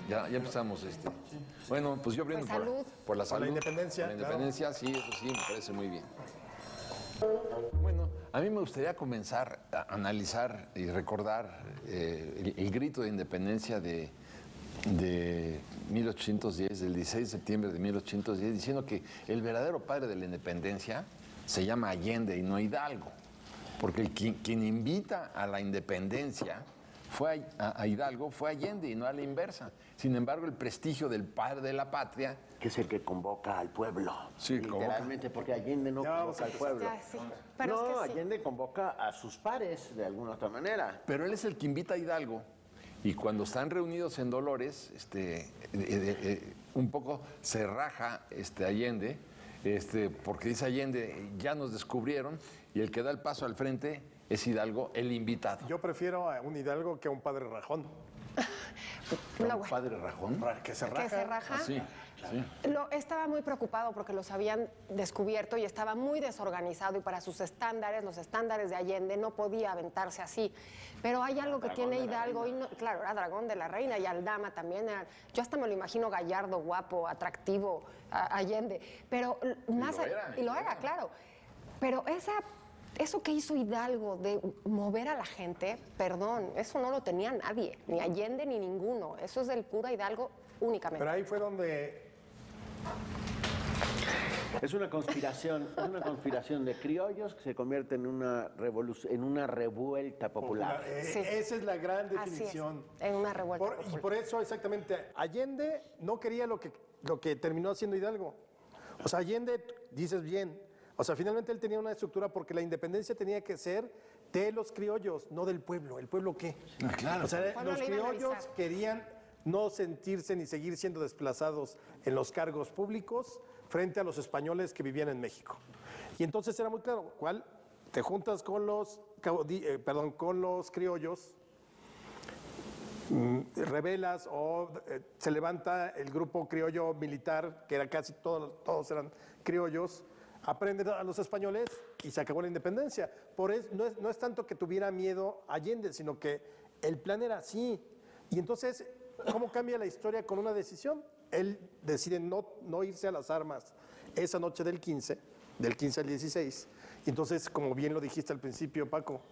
Ya empezamos. Bueno, pues yo brindo por la salud. Por la independencia. Por la independencia, claro. Sí, eso sí, me parece muy bien. Bueno, a mí me gustaría comenzar a analizar y recordar el grito de independencia de 1810, del 16 de septiembre de 1810, diciendo que el verdadero padre de la independencia se llama Allende y no Hidalgo, porque quien invita a la independencia a Hidalgo fue Allende y no a la inversa. Sin embargo, el prestigio del padre de la patria... Que es el que convoca al pueblo. Sí, literalmente, porque Allende no convoca al pueblo. Sí. Pero no, es que sí. Allende convoca a sus pares, de alguna otra manera. Pero él es el que invita a Hidalgo. Y cuando están reunidos en Dolores, un poco se raja Allende, porque dice Allende, ya nos descubrieron, y el que da el paso al frente es Hidalgo, el invitado. Yo prefiero a un Hidalgo que a un padre rajón. ¿Un padre rajón? Que se raja. Que se raja. Ah, sí. Estaba muy preocupado porque los habían descubierto y estaba muy desorganizado, y para sus estándares, los estándares de Allende, no podía aventarse así. Pero hay algo que tiene Hidalgo, y claro, era dragón de la reina, y Aldama también. Yo hasta me lo imagino gallardo, guapo, atractivo, Allende. Pero más... Y lo era, claro. Pero eso que hizo Hidalgo de mover a la gente, perdón, eso no lo tenía nadie, ni Allende ni ninguno. Eso es del pura Hidalgo únicamente. Pero ahí fue donde... Es una conspiración de criollos que se convierte en una revuelta popular. Sí. Esa es la gran definición. Así es, en una revuelta popular. Y por eso, exactamente, Allende no quería lo que terminó haciendo Hidalgo. O sea, Allende, dices bien, o sea, finalmente él tenía una estructura porque la independencia tenía que ser de los criollos, no del pueblo. ¿El pueblo qué? Claro. O sea, los criollos querían no sentirse ni seguir siendo desplazados en los cargos públicos frente a los españoles que vivían en México. Y entonces era muy claro, ¿cuál? Te juntas con los criollos, rebelas o se levanta el grupo criollo militar, que era casi todos eran criollos, aprenden a los españoles y se acabó la independencia. Por eso no es tanto que tuviera miedo Allende, sino que el plan era así. Y entonces, ¿cómo cambia la historia con una decisión? Él decide no irse a las armas esa noche del 15 al 16. Y entonces, como bien lo dijiste al principio, Paco,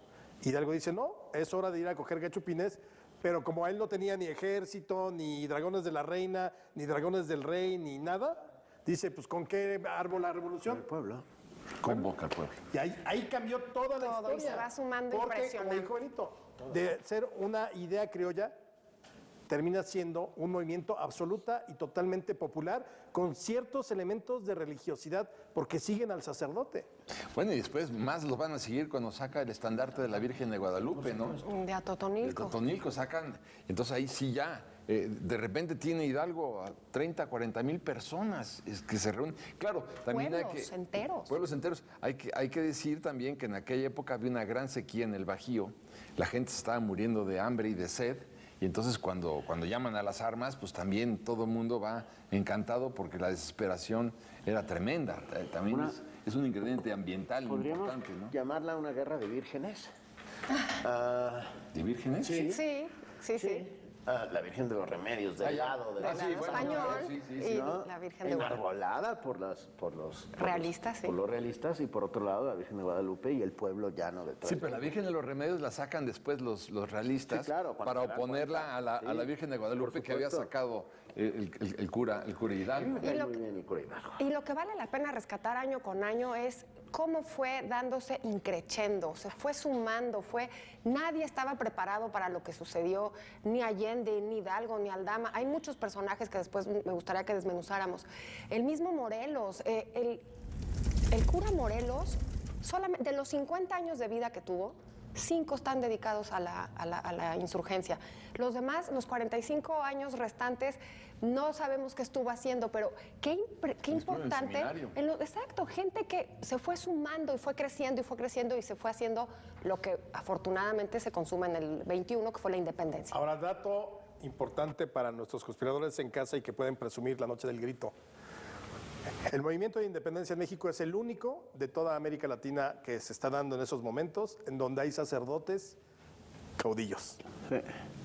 Hidalgo dice, no, es hora de ir a coger gachupines, pero como él no tenía ni ejército, ni dragones de la reina, ni dragones del rey, ni nada, dice, pues, ¿con qué árbol la revolución? El pueblo. Convoca al pueblo. Y ahí cambió toda la historia. Y se va sumando porque, impresionante. como dijo Benito, de ser una idea criolla, termina siendo un movimiento absoluta y totalmente popular, con ciertos elementos de religiosidad, porque siguen al sacerdote. Bueno, y después más los van a seguir cuando saca el estandarte de la Virgen de Guadalupe, ¿no? De Atotonilco. De Atotonilco sacan, entonces ahí sí ya, de repente tiene Hidalgo a 30, 40 mil personas que se reúnen. Claro, también pueblos enteros. Pueblos enteros. Hay que decir también que en aquella época había una gran sequía en el Bajío, la gente se estaba muriendo de hambre y de sed. Y entonces cuando llaman a las armas, pues también todo el mundo va encantado porque la desesperación era tremenda. También es un ingrediente ambiental importante, ¿no? Llamarla una guerra de vírgenes. ¿De vírgenes? Sí. La Virgen de los Remedios, del lado del español, y ¿no? la Virgen de Guadalupe. Enarbolada por los Realistas, sí. Por los realistas, y por otro lado la Virgen de Guadalupe y el pueblo llano detrás. Sí, pero la Virgen de los Remedios la sacan después los realistas, sí, claro, para oponerla a la Virgen de Guadalupe que había sacado el cura Hidalgo. Y lo que vale la pena rescatar año con año es cómo fue dándose increchendo, se fue sumando, nadie estaba preparado para lo que sucedió, ni Allende, ni Hidalgo, ni Aldama. Hay muchos personajes que después me gustaría que desmenuzáramos. El mismo Morelos, el cura Morelos, solamente de los 50 años de vida que tuvo, 5 están dedicados a la insurgencia. Los demás, los 45 años restantes, no sabemos qué estuvo haciendo, pero qué importante. Exacto, gente que se fue sumando y fue creciendo y se fue haciendo lo que afortunadamente se consume en el 21, que fue la independencia. Ahora, dato importante para nuestros conspiradores en casa y que pueden presumir la noche del grito. El movimiento de independencia en México es el único de toda América Latina que se está dando en esos momentos, en donde hay sacerdotes caudillos. Sí.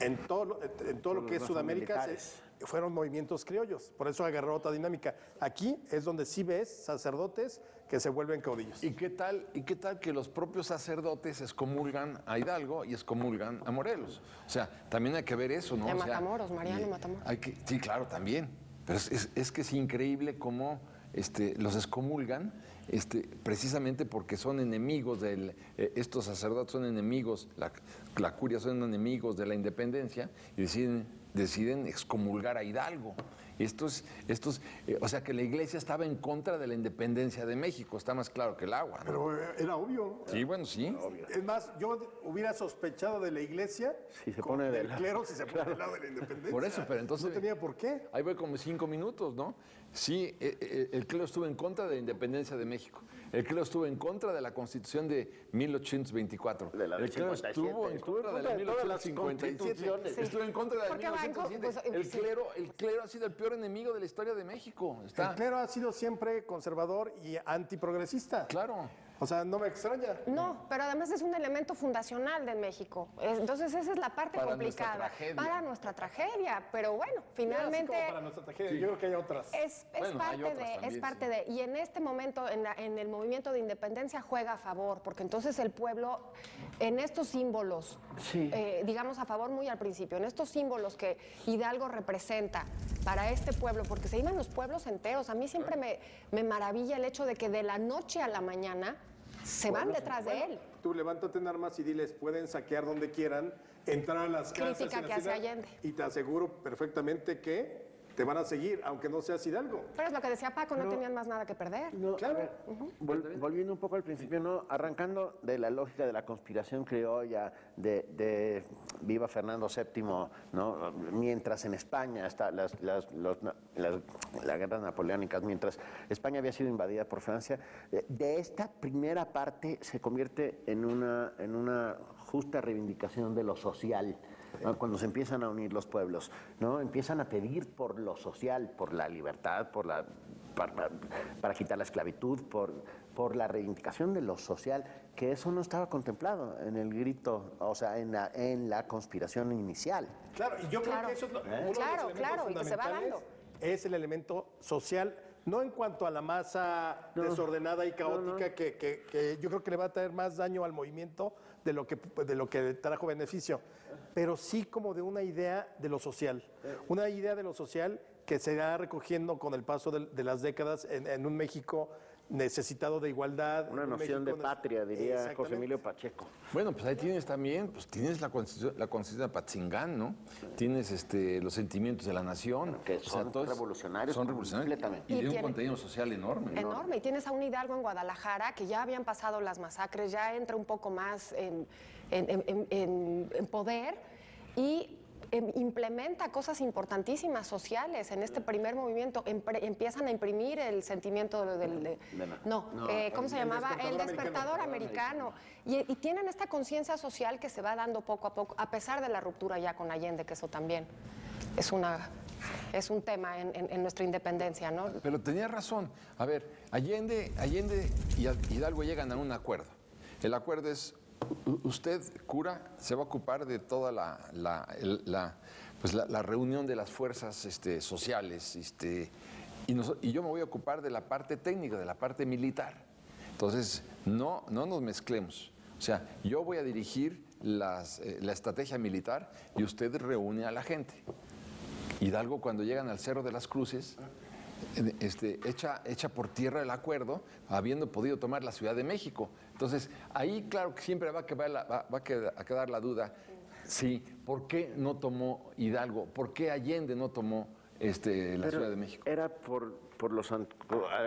En todo lo que es los Sudamérica militares. fueron movimientos criollos, por eso agarró otra dinámica. Aquí es donde sí ves sacerdotes que se vuelven caudillos. ¿Y qué tal que los propios sacerdotes excomulgan a Hidalgo y excomulgan a Morelos? O sea, también hay que ver eso, ¿no? Y a O sea, Matamoros, Mariano Matamoros. Sí, claro, también. Pero es que es increíble cómo los excomulgan precisamente porque son enemigos estos sacerdotes son enemigos, la curia son enemigos de la independencia y deciden excomulgar a Hidalgo. O sea que la iglesia estaba en contra de la independencia de México, está más claro que el agua, ¿no? Pero era obvio. Sí, bueno, sí. Es más, yo hubiera sospechado de la iglesia Si se pone del clero si se pone del lado de la independencia. Por eso, pero entonces... No tenía por qué. Ahí voy como 5 minutos, ¿no? Sí, el clero estuvo en contra de la independencia de México. El clero estuvo en contra de la Constitución de 1824. De la del el clero 57. estuvo en contra de la de todas las 1857. constituciones. Estuvo en contra de la ¿Por qué banco? 1857. Pues, El clero ha sido el peor enemigo de la historia de México. Está El clero ha sido siempre conservador y antiprogresista. claro. O sea, no me extraña. No, pero además es un elemento fundacional de México. Entonces esa es la parte Para nuestra complicada. tragedia. Para nuestra tragedia. Pero bueno, Así finalmente como para nuestra tragedia, yo creo que hay otras. es Bueno, hay parte otras de, también, es parte de. Y en este momento, en el movimiento de independencia juega a favor, porque entonces el pueblo, en estos símbolos, Sí. digamos a favor muy al principio, en estos símbolos que Hidalgo representa para este pueblo, porque se iban los pueblos enteros. A mí siempre me maravilla el hecho de que de la noche a la mañana se van detrás de él. Tú levántate en armas y diles, pueden saquear donde quieran, entrar a las casas. Crítica en la que hace ciudad, Allende. Y te aseguro perfectamente que te van a seguir, aunque no seas Hidalgo. Pero es lo que decía Paco, no tenían más nada que perder. No, Claro. a ver, volviendo un poco al principio, ¿no? Arrancando de la lógica de la conspiración criolla, de viva Fernando VII, ¿no? Mientras en España está las guerras napoleónicas, mientras España había sido invadida por Francia, de esta primera parte se convierte en una justa reivindicación de lo social. ¿No? Cuando se empiezan a unir los pueblos, ¿no? Empiezan a pedir por lo social, por la libertad, para quitar la esclavitud, por la reivindicación de lo social, que eso no estaba contemplado en el grito, o sea, en la conspiración inicial. Claro, y yo creo Claro. que eso es uno de los Claro, elementos claro, y que se va fundamentales, dando. es el elemento social, no en cuanto a la masa desordenada y caótica, que yo creo que le va a traer más daño al movimiento de lo que trajo beneficio, pero sí como de una idea de lo social, una idea de lo social que se va recogiendo con el paso de las décadas en un México necesitado de igualdad. Una en un noción de México patria, diría José Exactamente. Emilio Pacheco. Bueno, pues ahí tienes también, tienes la Constitución de Apatzingán, ¿no? Tienes los sentimientos de la nación. Que son revolucionarios Son revolucionarios. completamente. Y Y de un tiene- contenido social enorme. ¿no? Enorme. Y tienes a un Hidalgo en Guadalajara que ya habían pasado las masacres, ya entra un poco más en poder y implementa cosas importantísimas sociales en este primer movimiento. Empiezan a imprimir el sentimiento ¿cómo se llamaba? El despertador americano. Y tienen esta conciencia social que se va dando poco a poco, a pesar de la ruptura ya con Allende, que eso también es un tema en nuestra independencia, ¿no? Pero tenía razón. A ver, Allende y Hidalgo llegan a un acuerdo. El acuerdo es, usted, cura, se va a ocupar de toda la reunión de las fuerzas sociales, y yo me voy a ocupar de la parte técnica, de la parte militar. Entonces, no nos mezclemos. O sea, yo voy a dirigir la estrategia militar y usted reúne a la gente. Hidalgo, cuando llegan al Cerro de las Cruces, echa por tierra el acuerdo, habiendo podido tomar la Ciudad de México. Entonces, ahí claro que siempre va a quedar la duda, sí, ¿por qué no tomó Hidalgo? ¿Por qué Allende no tomó la Ciudad de México? Era por los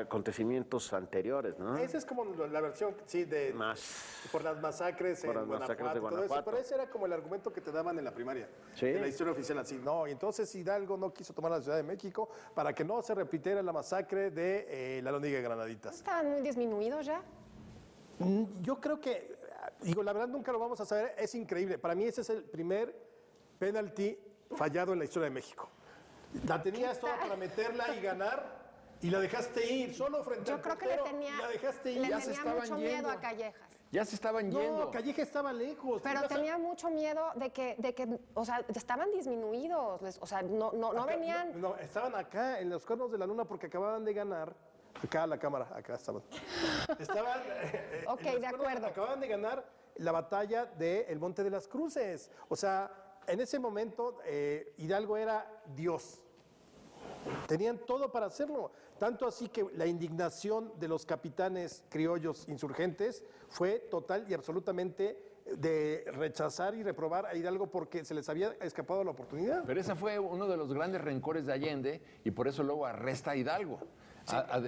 acontecimientos anteriores, ¿no? Esa es como la versión, sí, por las masacres Por en las masacres de Guanajuato, todo eso. Guanajuato. Pero ese era como el argumento que te daban en la primaria, Sí. en la historia oficial, así. No, y entonces Hidalgo no quiso tomar la Ciudad de México para que no se repitiera la masacre de la Lóndiga de Granaditas. Estaban muy disminuidos ya. Yo creo que, digo, la verdad nunca lo vamos a saber, es increíble. Para mí ese es el primer penalti fallado en la historia de México. La tenías toda para meterla y ganar, y la dejaste ir solo frente Yo al creo que le portero, tenía, la dejaste ir. le Ya se tenía estaban mucho miedo yendo. a Callejas. Ya se estaban yendo. No, Calleja estaba lejos. Pero Ibas a- tenía mucho miedo de que, o sea, estaban disminuidos, o sea, no acá- venían. No, estaban acá en los cuernos de la luna porque acababan de ganar. Acá la cámara, acá estaban. Estaban. Ok, en los de cuernos, acuerdo. Acababan de ganar la batalla del Monte de las Cruces. O sea, en ese momento Hidalgo era Dios. Tenían todo para hacerlo. Tanto así que la indignación de los capitanes criollos insurgentes fue total y absolutamente de rechazar y reprobar a Hidalgo porque se les había escapado la oportunidad. Pero ese fue uno de los grandes rencores de Allende y por eso luego arresta a Hidalgo.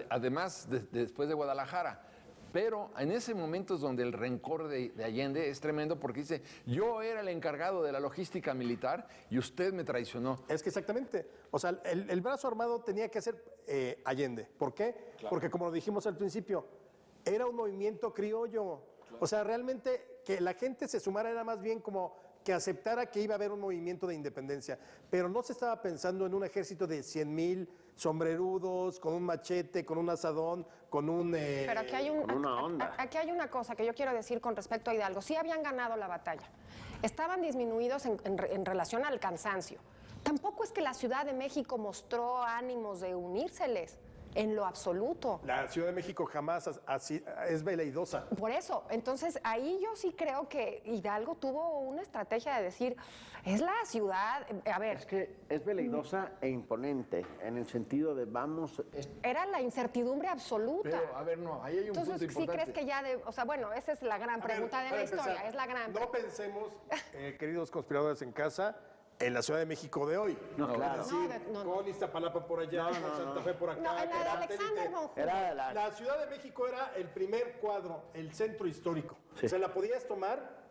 Además, después de Guadalajara. Pero en ese momento es donde el rencor de Allende es tremendo porque dice, yo era el encargado de la logística militar y usted me traicionó. Es que exactamente. O sea, el brazo armado tenía que ser Allende. ¿Por qué? Porque como lo dijimos al principio, era un movimiento criollo. O sea, realmente que la gente se sumara era más bien como que aceptara que iba a haber un movimiento de independencia. Pero no se estaba pensando en un ejército de 100,000 sombrerudos, con un machete, con un asadón, con un... Pero aquí hay con una onda. aquí hay una cosa que yo quiero decir con respecto a Hidalgo. Sí habían ganado la batalla. Estaban disminuidos en relación al cansancio. Tampoco es que la Ciudad de México mostró ánimos de unírseles. En lo absoluto. La Ciudad de México jamás así, es veleidosa. Por eso, entonces ahí yo sí creo que Hidalgo tuvo una estrategia de decir, es la ciudad, a ver, Es que es veleidosa e imponente, en el sentido de vamos... era la incertidumbre absoluta. Pero, a ver, no, ahí hay un Entonces, punto ¿sí importante. crees que ya, o sea, bueno, esa es la gran A ver, pregunta de para la historia, empezar, es la gran No pensemos, queridos conspiradores en casa, en la Ciudad de México de hoy. No, claro. Es decir, No, no. con Iztapalapa por allá, con Santa Fe por acá. No, en la de con Alexander satélite. von Humboldt. Era la... La Ciudad de México era el primer cuadro, el centro histórico. Sí. O sea, la podías tomar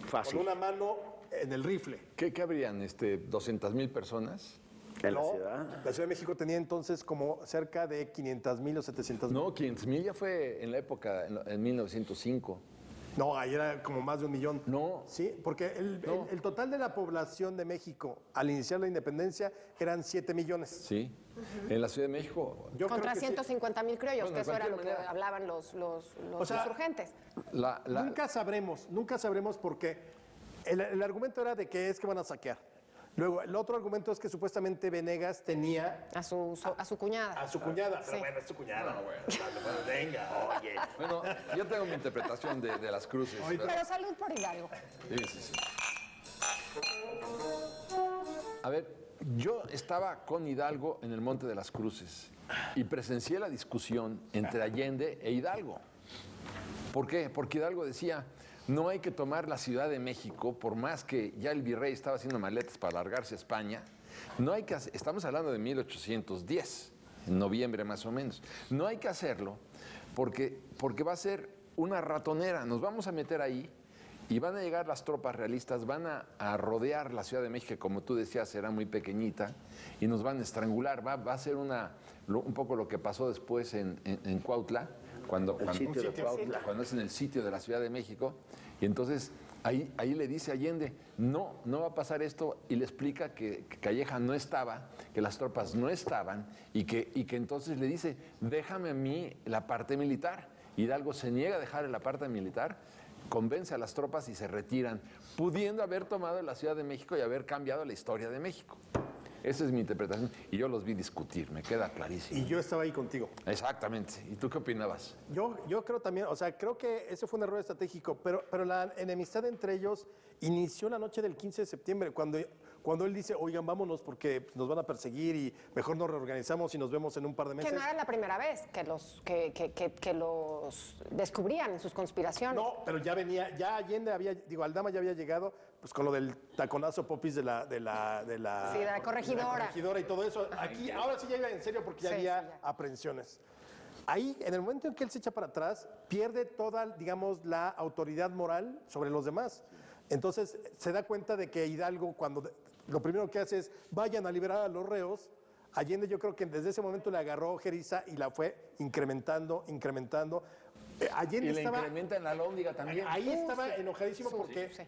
Fácil. con una mano en el rifle. ¿Qué habrían? 200,000 personas? En la No, ciudad. la Ciudad de México tenía entonces como cerca de 500,000 o 700,000. No, 500,000 ya fue en la época, en 1905. No, ahí era como más de 1,000,000. No. Sí, porque el total de la población de México al iniciar la independencia eran 7 millones. Sí. En la Ciudad de México. Yo Contra creo que sí. 150,000 criollos, Bueno, que de eso era lo cualquier que manera. hablaban los sea, insurgentes. Nunca sabremos porque el argumento era de que es que van a saquear. Luego, el otro argumento es que supuestamente Venegas tenía A su cuñada. a su cuñada. Pero Sí. bueno, es su cuñada. Venga, oye. Bueno, yo tengo mi interpretación de las cruces. Ahorita- pero- Pero salud por Hidalgo. Sí. A ver, yo estaba con Hidalgo en el Monte de las Cruces y presencié la discusión entre Allende e Hidalgo. ¿Por qué? Porque Hidalgo decía, no hay que tomar la Ciudad de México, por más que ya el virrey estaba haciendo maletas para largarse a España, no hay que estamos hablando de 1810, en noviembre más o menos. No hay que hacerlo porque va a ser una ratonera, nos vamos a meter ahí y van a llegar las tropas realistas, van a rodear la Ciudad de México, que como tú decías, era muy pequeñita, y nos van a estrangular. Va a ser un poco lo que pasó después en Cuautla, cuando es en el sitio de la Ciudad de México. Y entonces ahí le dice Allende, no va a pasar esto, y le explica que Calleja no estaba, que las tropas no estaban, y que entonces le dice, déjame a mí la parte militar. Hidalgo se niega a dejar la parte militar, convence a las tropas y se retiran, pudiendo haber tomado la Ciudad de México y haber cambiado la historia de México. Esa es mi interpretación y yo los vi discutir, me queda clarísimo. Y yo estaba ahí contigo. Exactamente. ¿Y tú qué opinabas? Yo creo también, o sea, creo que ese fue un error estratégico, pero la enemistad entre ellos inició la noche del 15 de septiembre, cuando él dice, oigan, vámonos porque nos van a perseguir y mejor nos reorganizamos y nos vemos en un par de meses. Que no era la primera vez que los descubrían en sus conspiraciones. No, pero ya venía, ya Allende Aldama ya había llegado, pues con lo del taconazo popis de la Sí, de la corregidora. y todo eso. Aquí, ahora sí ya iba en serio porque ya Sí, había sí, ya. aprehensiones. Ahí, en el momento en que él se echa para atrás, pierde toda, digamos, la autoridad moral sobre los demás. Entonces, se da cuenta de que Hidalgo, lo primero que hace es, vayan a liberar a los reos. Allende yo creo que desde ese momento le agarró jeriza y la fue incrementando. Allende Y le estaba... incrementa en la lóndiga también. Ahí estaba Sí. enojadísimo Sí, porque sí.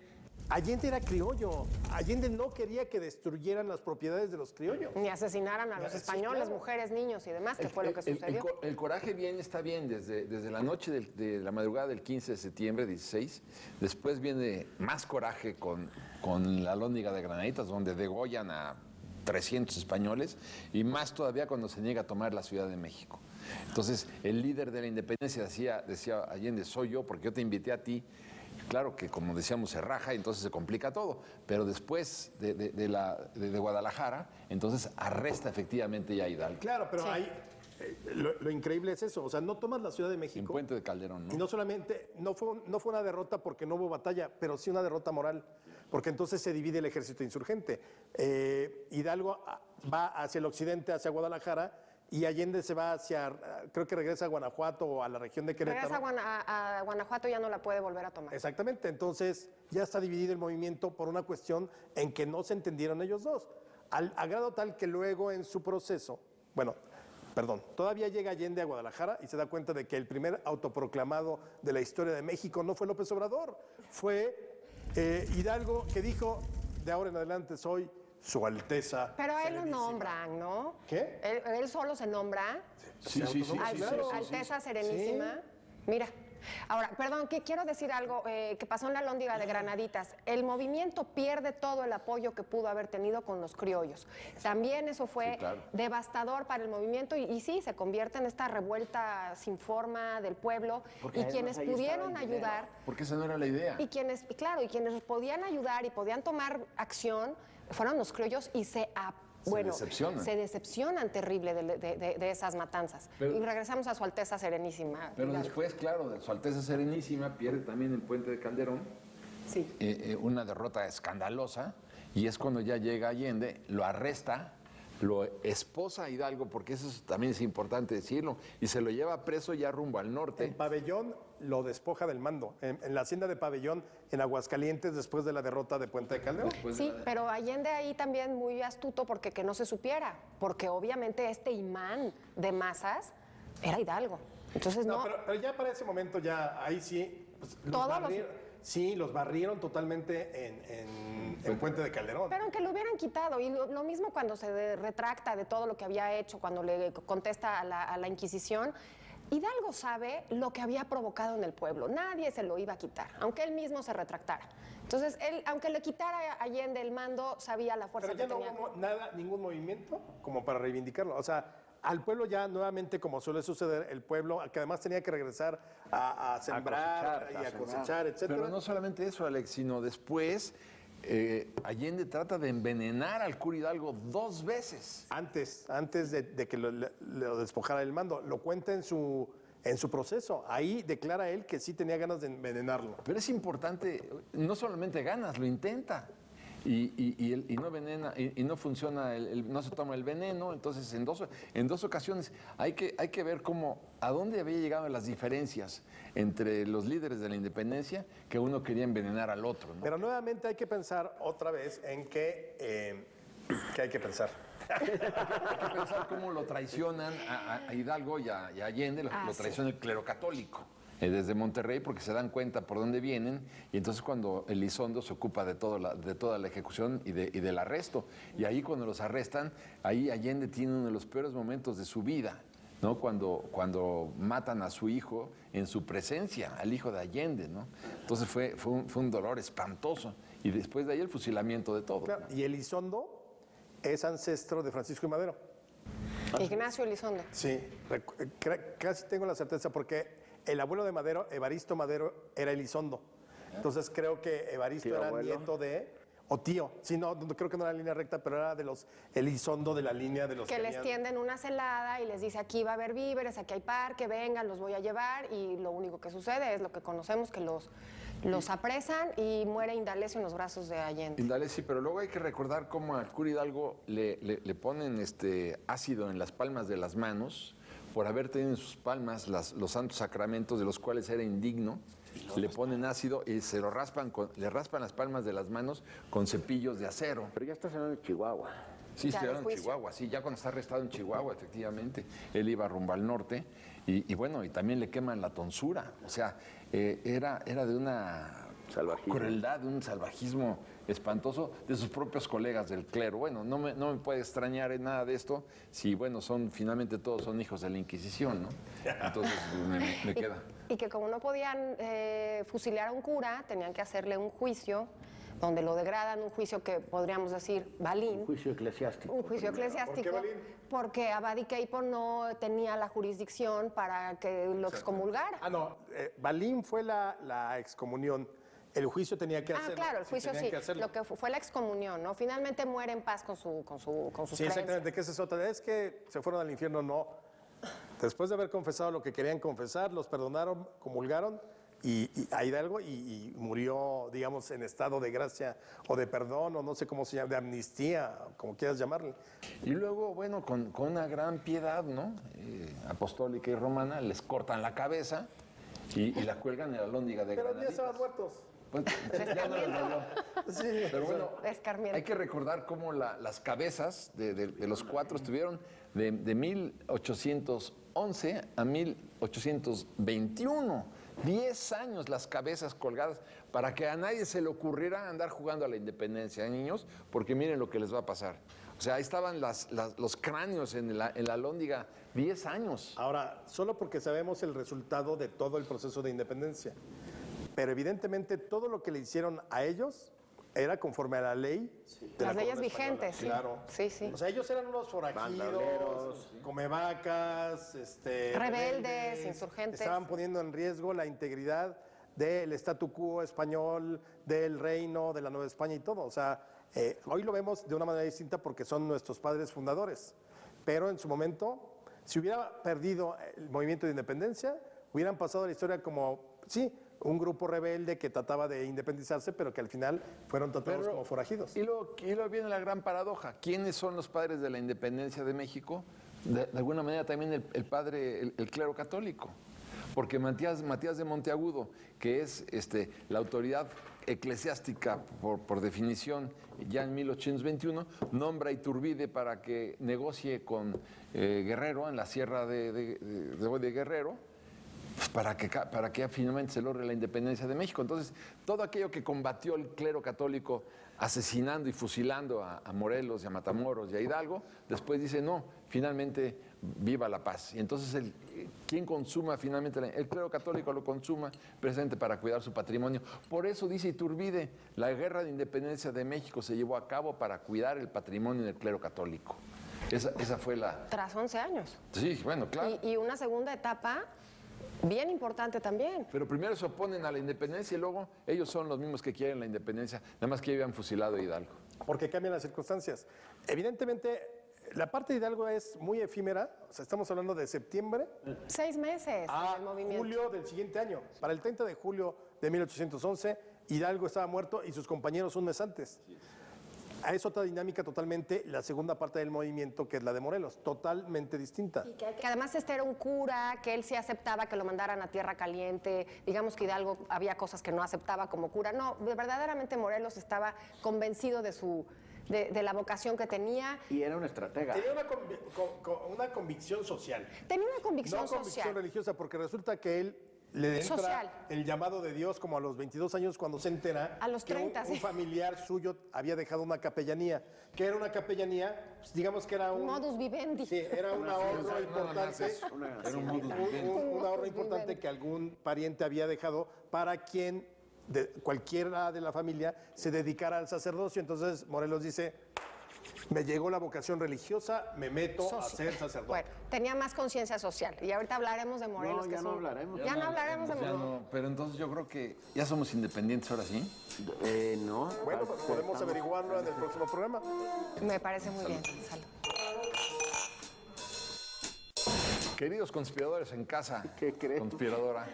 Allende era criollo. Allende no quería que destruyeran las propiedades de los criollos. Ni asesinaran a los Sí, españoles, claro. mujeres, niños y demás, que fue lo que sucedió. El coraje está bien desde la noche de la madrugada del 15 de septiembre, 16. Después viene más coraje con la Alhóndiga de Granaditas, donde degollan a 300 españoles, y más todavía cuando se niega a tomar la Ciudad de México. Entonces, el líder de la independencia decía Allende, soy yo, porque yo te invité a ti. Claro que, como decíamos, se raja y entonces se complica todo, pero después de Guadalajara, entonces arresta efectivamente ya a Hidalgo. Claro, pero Sí. ahí lo increíble es eso, o sea, no tomas la Ciudad de En México Puente de Calderón, y ¿no? no solamente, no fue una derrota porque no hubo batalla, pero sí una derrota moral, porque entonces se divide el ejército insurgente. Hidalgo va hacia el occidente, hacia Guadalajara, y Allende se va creo que regresa a Guanajuato o a la región de Querétaro. Regresa a Guanajuato y ya no la puede volver a tomar. Exactamente, entonces ya está dividido el movimiento por una cuestión en que no se entendieron ellos dos, a grado tal que luego en su proceso, todavía llega Allende a Guadalajara y se da cuenta de que el primer autoproclamado de la historia de México no fue López Obrador, fue Hidalgo, que dijo, de ahora en adelante soy Su Alteza Pero a él lo Serenísima. nombran, ¿no? ¿Qué? Él solo se nombra. Sí. Alteza Serenísima. Mira. Ahora, perdón, que quiero decir algo que pasó en la Alhóndiga de Granaditas. El movimiento pierde todo el apoyo que pudo haber tenido con los criollos. También eso fue Sí, claro. devastador para el movimiento y sí, se convierte en esta revuelta sin forma del pueblo. Porque Y además quienes ahí estaba pudieron el dinero. ayudar, Porque esa no era la idea. y quienes podían ayudar y podían tomar acción fueron los criollos y se decepcionan terrible de esas matanzas. Pero- y regresamos a Su Alteza Serenísima. Pero Hidalgo. después, claro, de Su Alteza Serenísima pierde también el Puente de Calderón, Sí. una derrota escandalosa, y es cuando ya llega Allende, lo arresta, lo esposa a Hidalgo, porque también es importante decirlo, y se lo lleva preso ya rumbo al norte. En Pabellón lo despoja del mando, en la hacienda de Pabellón, en Aguascalientes, después de la derrota de Puente de Calderón. Sí, pero Allende ahí también muy astuto porque que no se supiera, porque obviamente este imán de masas era Hidalgo. Entonces no, Pero ya para ese momento, ya ahí sí, pues, Todos los- los barrieron totalmente en Puente de Calderón. pero aunque lo hubieran quitado, y lo mismo cuando se retracta de todo lo que había hecho, cuando le contesta a la Inquisición, Hidalgo sabe lo que había provocado en el pueblo, nadie se lo iba a quitar, aunque él mismo se retractara. Entonces, él, aunque le quitara a Allende el mando, sabía la fuerza Pero ya que no tenía. hubo ningún movimiento como para reivindicarlo. O sea, al pueblo ya nuevamente, como suele suceder, el pueblo, que además tenía que regresar a sembrar y a cosechar, etcétera. Pero no solamente eso, Alex, sino después Allende trata de envenenar al cura Hidalgo 2 veces. Antes de que lo despojara del mando, lo cuenta en su proceso. Ahí declara él que sí tenía ganas de envenenarlo. Pero es importante, no solamente ganas, lo intenta. Y no venena, y no funciona, no se toma el veneno. Entonces, en dos ocasiones hay que ver a dónde había llegado las diferencias entre los líderes de la independencia, que uno quería envenenar al otro, ¿no? Pero nuevamente hay que pensar otra vez en que hay que pensar. Hay que pensar cómo lo traicionan a Hidalgo y a Allende, lo sí. traiciona el clero católico. Desde Monterrey, porque se dan cuenta por dónde vienen, y entonces cuando Elizondo se ocupa de toda la ejecución y del arresto, y ahí cuando los arrestan, ahí Allende tiene uno de los peores momentos de su vida, ¿no? Cuando matan a su hijo en su presencia, al hijo de Allende, ¿no? Entonces fue un dolor espantoso, y después de ahí el fusilamiento de todo. Claro, y Elizondo es ancestro de Francisco y Madero. Ignacio Elizondo. Sí, casi tengo la certeza porque el abuelo de Madero, Evaristo Madero, era Elizondo. Entonces creo que Evaristo ¿Tío era abuelo? nieto o tío. Sí, no, creo que no era línea recta, pero era de los Elizondo de la línea de los Que les habían- tienden una celada y les dice, aquí va a haber víveres, aquí hay parque, vengan, los voy a llevar. Y lo único que sucede es lo que conocemos, que los apresan y muere Indalecio en los brazos de Allende. Dale, sí, pero luego hay que recordar cómo al cura Hidalgo le ponen ácido en las palmas de las manos por haber tenido en sus palmas los santos sacramentos de los cuales era indigno. Le ponen ácido y se lo raspan, le raspan las palmas de las manos con cepillos de acero. Pero ya estás hablando de Chihuahua. Sí, Ya, estoy de hablando en juicio. Chihuahua, sí, ya cuando está arrestado en Chihuahua, efectivamente, él iba rumbo al norte y bueno, y también le queman la tonsura, o sea, era de una Salvajismo. crueldad, de un salvajismo espantoso de sus propios colegas del clero. Bueno, no me puede extrañar en nada de esto si, bueno, finalmente todos son hijos de la Inquisición, ¿no? Entonces me queda. Y que como no podían fusilar a un cura, tenían que hacerle un juicio donde lo degradan, un juicio que podríamos decir balín. Un juicio eclesiástico. Un juicio eclesiástico. ¿Por qué balín? Porque Abad y Queipo no tenía la jurisdicción para que lo excomulgara. Ah, no, Balín fue la excomunión. El juicio tenía que hacerlo. Claro, el juicio tenían sí. que hacerlo. Lo que fue la excomunión, ¿no? Finalmente muere en paz con sus Sí, creencias. exactamente, que esa es otra. Es que se fueron al infierno, no. Después de haber confesado lo que querían confesar, los perdonaron, comulgaron a Hidalgo y murió, digamos, en estado de gracia o de perdón, o no sé cómo se llama, de amnistía, como quieras llamarle. Y luego, bueno, con una gran piedad, ¿no? Apostólica y romana, les cortan la cabeza y la cuelgan en la lóndiga de Pero ya Granaditas. estaban muertos. Pues, ya no les dolió. Sí. Pero bueno, Escarmiento. hay que recordar cómo las cabezas de los cuatro estuvieron de 1811 a 1821. 10 años las cabezas colgadas para que a nadie se le ocurriera andar jugando a la independencia, niños, porque miren lo que les va a pasar. O sea, ahí estaban los cráneos en la alhóndiga 10 años. Ahora, solo porque sabemos el resultado de todo el proceso de independencia. Pero evidentemente todo lo que le hicieron a ellos era conforme a la ley. De Las la leyes corona española. vigentes, sí. Claro. Sí, sí. O sea, ellos eran unos forajidos, Bandoleros. comevacas, Rebeldes, insurgentes. Estaban poniendo en riesgo la integridad del statu quo español, del reino, de la Nueva España y todo. O sea, hoy lo vemos de una manera distinta porque son nuestros padres fundadores. Pero en su momento, si hubiera perdido el movimiento de independencia, hubieran pasado a la historia como, sí, un grupo rebelde que trataba de independizarse, pero que al final fueron tratados como forajidos. Y luego viene la gran paradoja. ¿Quiénes son los padres de la independencia de México? De alguna manera también el clero católico. Porque Matías de Monteagudo, que es la autoridad eclesiástica por definición, ya en 1821, nombra a Iturbide para que negocie con Guerrero, en la sierra de Guerrero, pues para que finalmente se logre la independencia de México. Entonces, todo aquello que combatió el clero católico asesinando y fusilando a Morelos y a Matamoros y a Hidalgo, después dice, no, finalmente viva la paz. Y entonces, ¿quién consuma finalmente? El clero católico lo consuma precisamente para cuidar su patrimonio. Por eso dice Iturbide, la guerra de independencia de México se llevó a cabo para cuidar el patrimonio del clero católico. Esa fue la... Tras 11 años. Sí, bueno, claro. Y una segunda etapa bien importante también. Pero primero se oponen a la independencia y luego ellos son los mismos que quieren la independencia, nada más que habían fusilado a Hidalgo. Porque cambian las circunstancias. Evidentemente, la parte de Hidalgo es muy efímera. O sea, estamos hablando de septiembre 6 meses a del movimiento. julio del siguiente año. Para el 30 de julio de 1811, Hidalgo estaba muerto y sus compañeros un mes antes. Es otra dinámica totalmente, la segunda parte del movimiento, que es la de Morelos, totalmente distinta. Que además era un cura, que él sí aceptaba que lo mandaran a Tierra Caliente. Digamos que Hidalgo había cosas que no aceptaba como cura. No, verdaderamente Morelos estaba convencido de la vocación que tenía. Y era un estratega. Tenía una convicción social. Tenía una convicción No convicción social. religiosa, porque resulta que él le entra Social. el llamado de Dios como a los 22 años cuando se entera A los 30, que un sí. familiar suyo había dejado una capellanía. ¿Qué era una capellanía? Pues digamos que era un... Modus vivendi. Sí, era un ahorro importante. Era un modus vivendi. Un ahorro importante que algún pariente había dejado para quien, cualquiera de la familia, se dedicara al sacerdocio. Entonces Morelos dice, me llegó la vocación religiosa, me meto a ser sacerdote. Bueno, tenía más conciencia social. Y ahorita hablaremos de Morelos. No, que ya no hablaremos. Ya no hablaremos de Ya Morelos. no, pero entonces yo creo que ya somos independientes ahora sí. No. Bueno, pues podemos averiguarlo en el próximo programa. Me parece muy bien. Salud. Queridos conspiradores en casa, ¿Qué creen? conspiradora,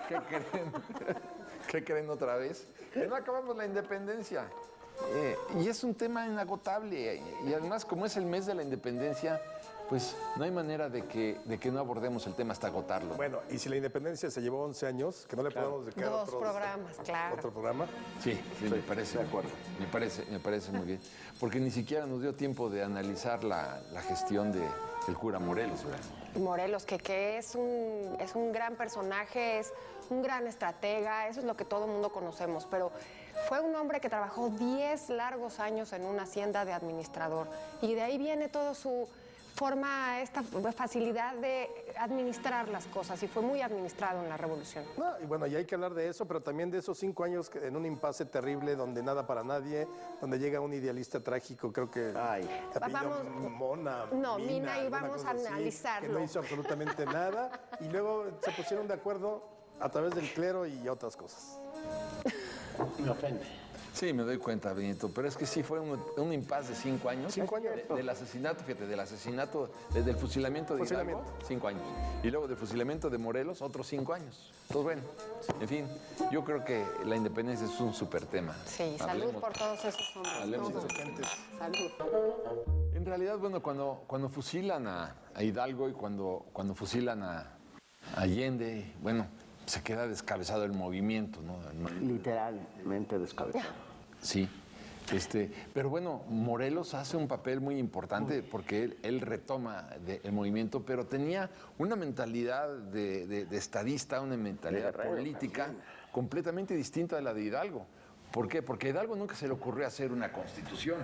¿qué creen? ¿Qué creen otra vez? Que no acabamos la independencia. Y es un tema inagotable. Y además, como es el mes de la independencia, pues no hay manera de que no abordemos el tema hasta agotarlo. Bueno, y si la independencia se llevó 11 años, que no le podemos dedicar Dos programas, claro. otro programa. Sí, me parece. De acuerdo. Me parece muy bien. Porque ni siquiera nos dio tiempo de analizar la gestión del cura Morelos, ¿verdad? Morelos, que es un gran personaje, es un gran estratega, eso es lo que todo el mundo conocemos, pero fue un hombre que trabajó 10 largos años en una hacienda de administrador y de ahí viene toda su forma, esta facilidad de administrar las cosas y fue muy administrado en la revolución. No, y bueno, y hay que hablar de eso, pero también de esos 5 años en un impasse terrible donde nada para nadie, donde llega un idealista trágico, creo que Vamos, Mona, no, Mina, y alguna vamos cosa a así, analizarlo. que no hizo absolutamente nada y luego se pusieron de acuerdo a través del clero y otras cosas. Me ofende. Sí, me doy cuenta, Benito, pero es que sí fue un impasse de 5 años. 5 años. Del asesinato, fíjate, desde el fusilamiento de Hidalgo, 5 años. Y luego del fusilamiento de Morelos, otros 5 años. Entonces, bueno, en fin, yo creo que la independencia es un súper tema. Sí, salud por todos esos hombres. Hablemos de Salud. En realidad, bueno, cuando fusilan a Hidalgo y cuando fusilan a Allende, bueno, se queda descabezado el movimiento, ¿no? Literalmente descabezado. Sí. Pero bueno, Morelos hace un papel muy importante porque él retoma el movimiento, pero tenía una mentalidad de estadista, una mentalidad política completamente distinta de la de Hidalgo. ¿Por qué? Porque a Hidalgo nunca se le ocurrió hacer una constitución,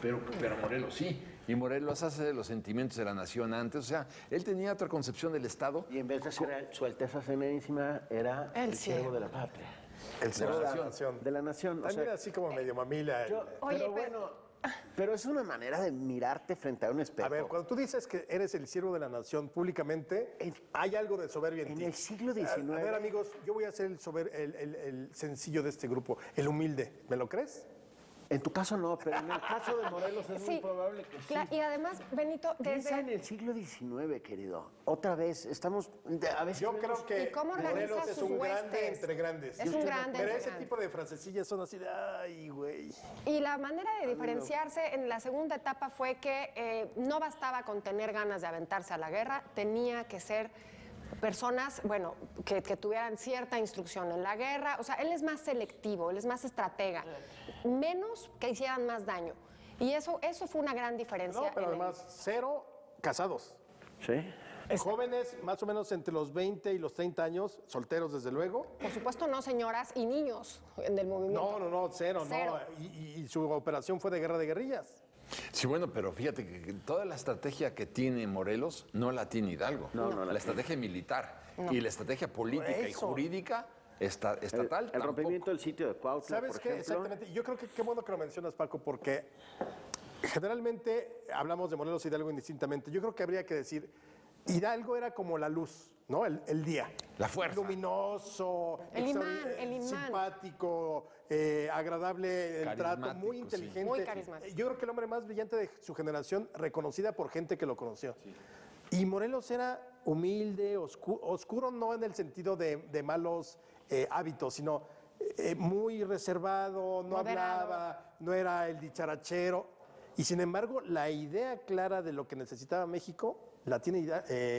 pero Morelos sí. Y Morelos hace de los sentimientos de la nación antes. O sea, él tenía otra concepción del Estado. Y en vez de ser su Alteza Serenísima, era el siervo de la patria. El cierre de la nación. De la nación. También así como medio mamila. Oye, pero bueno, pero es una manera de mirarte frente a un espejo. A ver, cuando tú dices que eres el siervo de la nación públicamente, hay algo de soberbia en ti. En el siglo XIX. A ver, amigos, yo voy a ser el sencillo de este grupo, el humilde. ¿Me lo crees? En tu caso no, pero en el caso de Morelos es muy probable que sí. Y además, Benito, Piensa en el siglo XIX, querido. Otra vez, estamos... A veces Yo creo que ¿Y cómo organiza Morelos es sus un grande huestes? entre grandes. Es un grande Pero entre ese grandes. tipo de francecillas son así de, ay, güey. Y la manera de diferenciarse en la segunda etapa fue que no bastaba con tener ganas de aventarse a la guerra, tenía que ser personas, bueno, que tuvieran cierta instrucción en la guerra. O sea, él es más selectivo, él es más estratega, menos que hicieran más daño. Y eso fue una gran diferencia. No, pero además, 0 casados. ¿Sí? Jóvenes, más o menos entre los 20 y los 30 años, solteros desde luego. Por supuesto, no señoras y niños del movimiento. No, cero. Cero. No. Y su operación fue de guerra de guerrillas. Sí, bueno, pero fíjate que toda la estrategia que tiene Morelos no la tiene Hidalgo. No la estrategia militar y la estrategia política y Eso. jurídica estatal El tampoco. rompimiento del sitio de Cuautla, ¿Sabes por qué? ejemplo. Exactamente. Yo creo que qué bueno que lo mencionas, Paco, porque generalmente hablamos de Morelos y Hidalgo indistintamente. Yo creo que habría que decir, Hidalgo era como la luz, ¿no? El día. La fuerza. Luminoso, El imán. simpático, agradable el trato, Carismático, muy sí. inteligente. Muy carismático. Yo creo que el hombre más brillante de su generación, reconocida por gente que lo conoció. Y Morelos era humilde, oscuro no en el sentido de malos hábitos, sino muy reservado, no Moderado. hablaba, no era el dicharachero. Y sin embargo, la idea clara de lo que necesitaba México la tiene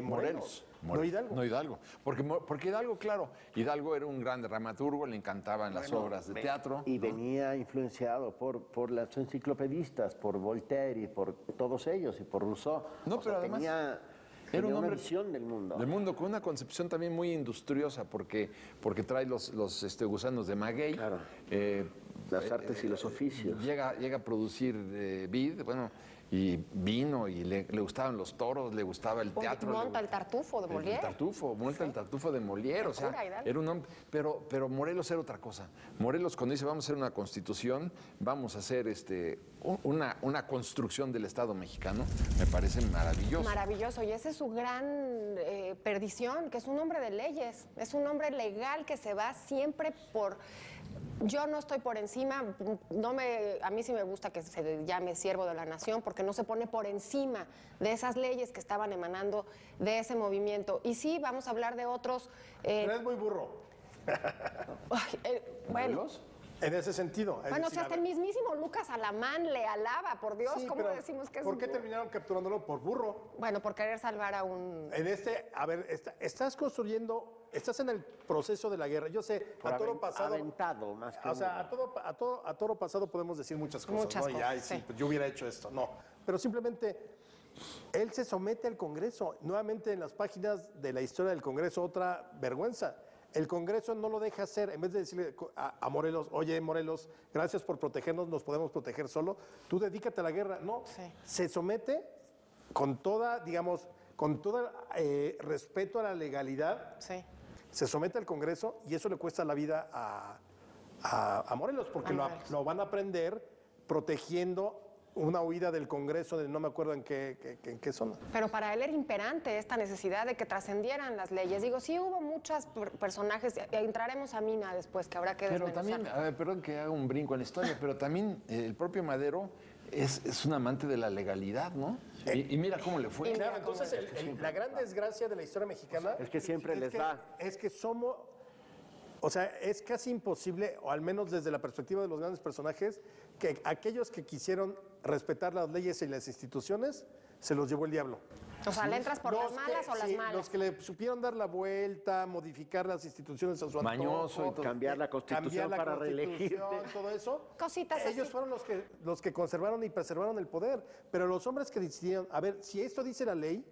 Morelos, no Hidalgo. No Hidalgo. Porque Hidalgo, claro, Hidalgo era un gran dramaturgo, le encantaban las obras de teatro. Y venía influenciado por las enciclopedistas, por Voltaire y por todos ellos, y por Rousseau. No, O sea, pero además tenía era un una hombre visión del mundo. Del mundo, con una concepción también muy industriosa, porque trae los gusanos de maguey. Claro. Las artes y los oficios. Llega a producir vid, bueno, y vino, y le gustaban los toros, le gustaba el teatro. Monta el tartufo de Molière. Monta el tartufo de Molière, o sea, Locura, Hidalgo. era un hombre, pero Morelos era otra cosa. Morelos cuando dice vamos a hacer una constitución, vamos a hacer una construcción del Estado mexicano, me parece maravilloso. Maravilloso, y esa es su gran perdición, que es un hombre de leyes, es un hombre legal que se va siempre por... Yo no estoy por encima, a mí sí me gusta que se llame siervo de la nación, porque no se pone por encima de esas leyes que estaban emanando de ese movimiento. Y sí, vamos a hablar de otros... Pero es muy burro. bueno, ¿Morelos? En ese sentido. es Bueno, decir, si hasta a el ver, mismísimo Lucas Alamán le alaba, por Dios, sí, ¿cómo pero decimos que es ¿por un qué burro? terminaron capturándolo por burro? Bueno, por querer salvar a un... A ver, estás construyendo, estás en el proceso de la guerra. Yo sé, Por a toro pasado. aventado, más que O sea, burro. a toro pasado podemos decir muchas cosas, Muchas ¿no? Y, cosas, ay, sí. pues yo hubiera hecho esto. No. Pero simplemente él se somete al Congreso. Nuevamente en las páginas de la historia del Congreso, otra vergüenza. El Congreso no lo deja hacer, en vez de decirle a Morelos, oye Morelos, gracias por protegernos, nos podemos proteger solo, tú dedícate a la guerra. No, Sí. se somete con toda, digamos, con todo respeto a la legalidad, Sí. se somete al Congreso y eso le cuesta la vida a Morelos, porque A lo, Morelos. lo van a aprender protegiendo una huida del Congreso de no me acuerdo en qué zona. Pero para él era imperante esta necesidad de que trascendieran las leyes. Digo, sí hubo muchos personajes, entraremos a Mina después, que habrá que Pero desmenuzar. también, a ver, perdón que haga un brinco en la historia, pero también el propio Madero es un amante de la legalidad, ¿no? Y mira cómo le fue. Y Claro, mira cómo entonces la gran desgracia de la historia mexicana Es que siempre les da. Es que somos, o sea, es casi imposible, o al menos desde la perspectiva de los grandes personajes, que aquellos que quisieron respetar las leyes y las instituciones, se los llevó el diablo. O sea, ¿le entras por las malas o las sí, malas? Los que le supieron dar la vuelta, modificar las instituciones a su antojo, Mañoso y todo. Cambiar la Constitución para reelegirte. todo eso. Cositas Ellos así. fueron los que conservaron y preservaron el poder. Pero los hombres que decidieron, a ver, si esto dice la ley,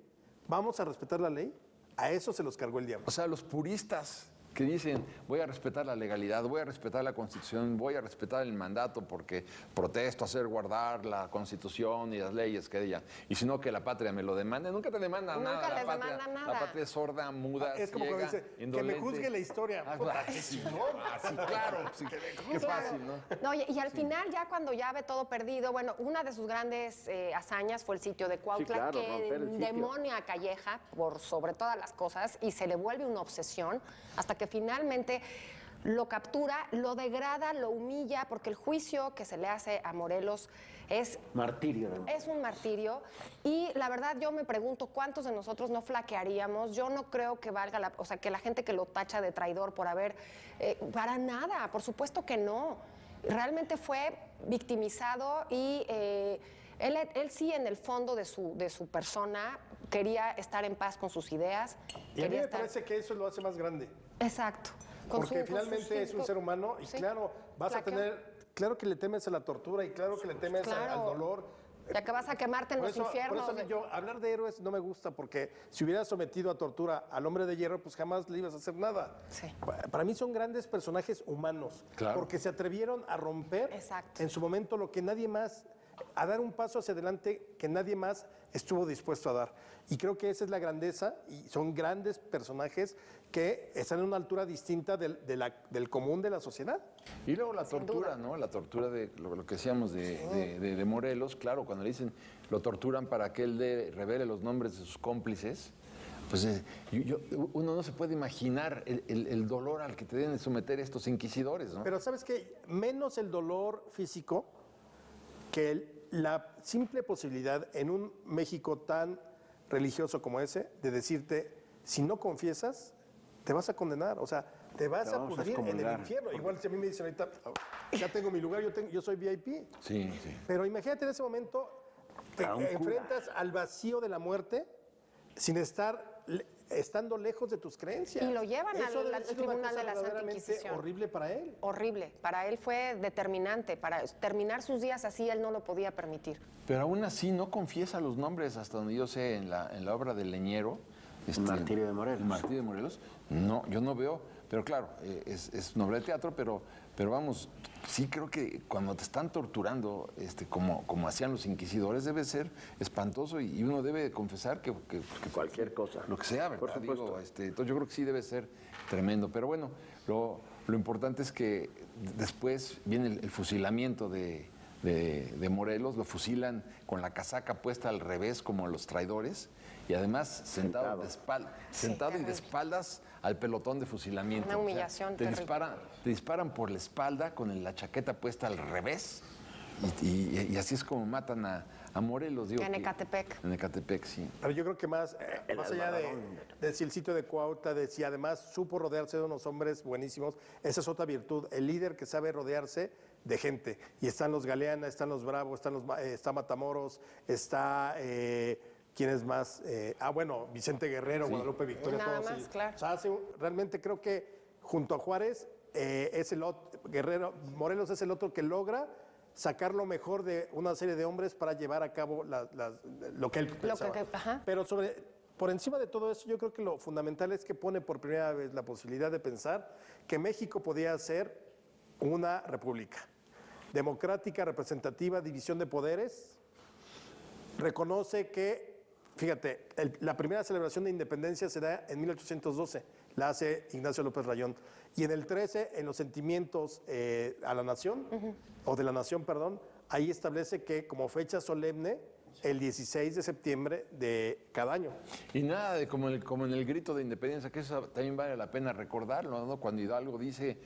vamos a respetar la ley, a eso se los cargó el diablo. O sea, los puristas que dicen, voy a respetar la legalidad, voy a respetar la Constitución, voy a respetar el mandato porque protesto hacer guardar la Constitución y las leyes que ella, y si no que la patria me lo demande, nunca te demandan Nunca nada. les La patria, demandan nada. La patria es sorda, muda, Es como ciega, cuando dice, que me indolente. juzgue la historia. Ah, Puta, claro, qué sí, chingón. sí, claro, sí, qué fácil, ¿no? No, y al final, ya cuando ya ve todo perdido, bueno, una de sus grandes hazañas fue el sitio de Cuautla, claro, que romper el sitio. demonia a Calleja por sobre todas las cosas y se le vuelve una obsesión hasta que finalmente lo captura, lo degrada, lo humilla, porque el juicio que se le hace a Morelos es Martirio. ¿No? es un martirio y la verdad yo me pregunto cuántos de nosotros no flaquearíamos. Yo no creo que valga la, o sea, que la gente que lo tacha de traidor por haber, para nada, por supuesto que no. Realmente fue victimizado y él sí en el fondo de su persona quería estar en paz con sus ideas. Y a mí quería me estar- parece que eso lo hace más grande. Exacto. Con Porque su- con finalmente sus- es un ser humano y Sí. claro, vas a Flaqueó. claro que le temes a la tortura y claro que le temes Claro. al dolor. Ya que vas a quemarte en Por los eso, infiernos. por eso a mí hablar de héroes no me gusta porque si hubieras sometido a tortura al hombre de hierro, pues jamás le ibas a hacer nada. Sí. Para mí son grandes personajes humanos, Claro. porque se atrevieron a romper Exacto. en su momento lo que nadie más, a dar un paso hacia adelante que nadie más estuvo dispuesto a dar. Y creo que esa es la grandeza y son grandes personajes que están en una altura distinta del común de la sociedad. Y luego la Sin tortura, duda. ¿no? La tortura de lo que decíamos de Morelos, claro, cuando le dicen, lo torturan para que él revele los nombres de sus cómplices, pues uno no se puede imaginar el dolor al que te deben someter estos inquisidores, ¿no? Pero ¿sabes qué? Menos el dolor físico que la simple posibilidad en un México tan religioso como ese de decirte, si no confiesas, te vas a condenar, o sea, te vas Te a vamos a pudrir en el excomulgar. infierno. Igual si a mí me dicen ahorita, ya tengo mi lugar, yo soy VIP. Sí, sí. Pero imagínate en ese momento, te A un cura. enfrentas al vacío de la muerte sin estando lejos de tus creencias. Y lo llevan Eso al debe ser una Tribunal cosa de la Santa verdaderamente Inquisición. horrible para él. Horrible. Para él fue determinante. Para terminar sus días así, él no lo podía permitir. Pero aún así no confiesa los nombres, hasta donde yo sé, en la obra del Leñero. Martirio de Morelos. El Martirio de Morelos. No, yo no veo, pero claro, es una obra de teatro, pero vamos, sí creo que cuando te están torturando, como hacían los inquisidores, debe ser espantoso y uno debe confesar que Cualquier cosa. lo que sea, ¿verdad? Por supuesto. Digo, entonces yo creo que sí debe ser tremendo. Pero bueno, lo importante es que después viene el fusilamiento de Morelos, lo fusilan con la casaca puesta al revés como los traidores y además sentado y de terrible. espaldas al pelotón de fusilamiento. Una humillación te terrible. disparan por la espalda con la chaqueta puesta al revés y así es como matan a Morelos. Digo, En Ecatepec. En Ecatepec, sí. Pero yo creo que más allá de si el sitio de Cuautla, de si además supo rodearse de unos hombres buenísimos, esa es otra virtud, el líder que sabe rodearse de gente. Y están los Galeana, están los Bravos, está Matamoros, está... ¿Quién es más? Bueno, Vicente Guerrero, sí. Guadalupe Victoria. Nada todos, más, sí. claro. O sea, realmente creo que junto a Juárez, Guerrero, Morelos es el otro que logra sacar lo mejor de una serie de hombres para llevar a cabo lo que él pensaba. Pero por encima de todo eso, yo creo que lo fundamental es que pone por primera vez la posibilidad de pensar que México podía ser una república democrática, representativa, división de poderes. Reconoce que, fíjate, la primera celebración de independencia se da en 1812, la hace Ignacio López Rayón. Y en el 13, en los sentimientos a la nación, o de la nación, perdón, ahí establece que como fecha solemne, el 16 de septiembre de cada año. Y nada de como en el grito de independencia, que eso también vale la pena recordarlo, ¿no? Cuando Hidalgo dice,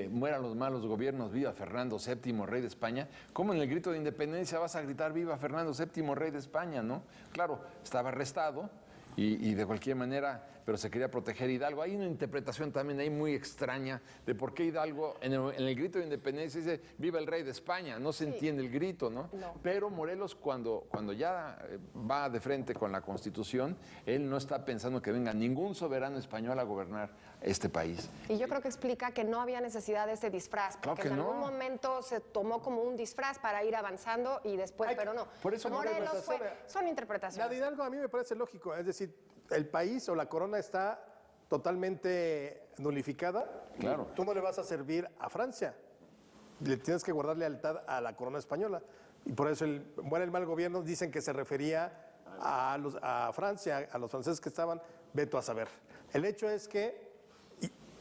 mueran los malos gobiernos, viva Fernando VII, rey de España. ¿Cómo en el grito de independencia vas a gritar viva Fernando VII, rey de España, no? Claro, estaba arrestado y de cualquier manera, pero se quería proteger Hidalgo. Hay una interpretación también ahí muy extraña de por qué Hidalgo en el grito de independencia dice viva el rey de España, no se entiende el grito, ¿no? Pero Morelos cuando ya va de frente con la Constitución, él no está pensando que venga ningún soberano español a gobernar este país. Y yo creo que explica que no había necesidad de ese disfraz, porque claro que en algún momento se tomó como un disfraz para ir avanzando y después, pero no. Por eso Morelos son interpretaciones. La de Hidalgo a mí me parece lógico, es decir, el país o la corona está totalmente nulificada. Claro. Tú no le vas a servir a Francia. Le tienes que guardar lealtad a la corona española. Y por eso el mal gobierno dicen que se refería a Francia, a los franceses que estaban, veto a saber. El hecho es que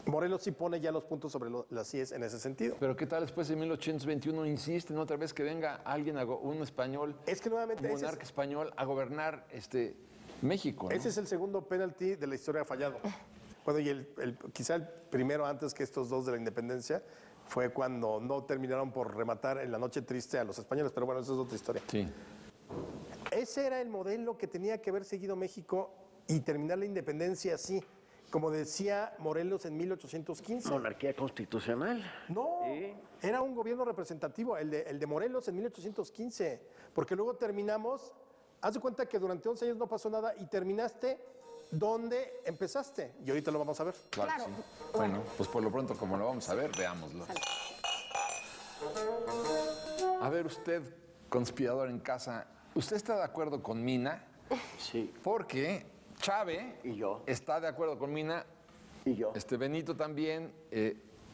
Morelos sí pone ya los puntos sobre las IES en ese sentido. Pero ¿qué tal después de 1821 insisten otra vez que venga alguien, un español, es que nuevamente un monarca español a gobernar México, ¿no? Ese es el segundo penalti de la historia fallado. Bueno, y quizá el primero antes que estos dos de la independencia fue cuando no terminaron por rematar en la noche triste a los españoles, pero bueno, eso es otra historia. Sí. Ese era el modelo que tenía que haber seguido México y terminar la independencia así, como decía Morelos en 1815. Monarquía constitucional. No, era un gobierno representativo, el de Morelos en 1815, porque luego terminamos. Haz de cuenta que durante 11 años no pasó nada y terminaste donde empezaste. Y ahorita lo vamos a ver. Claro. Sí. Bueno, pues por lo pronto, como lo vamos a ver, veámoslo. A ver, usted, conspirador en casa, ¿usted está de acuerdo con Mina? Sí. Porque Chávez y yo está de acuerdo con Mina. Y yo. Benito también,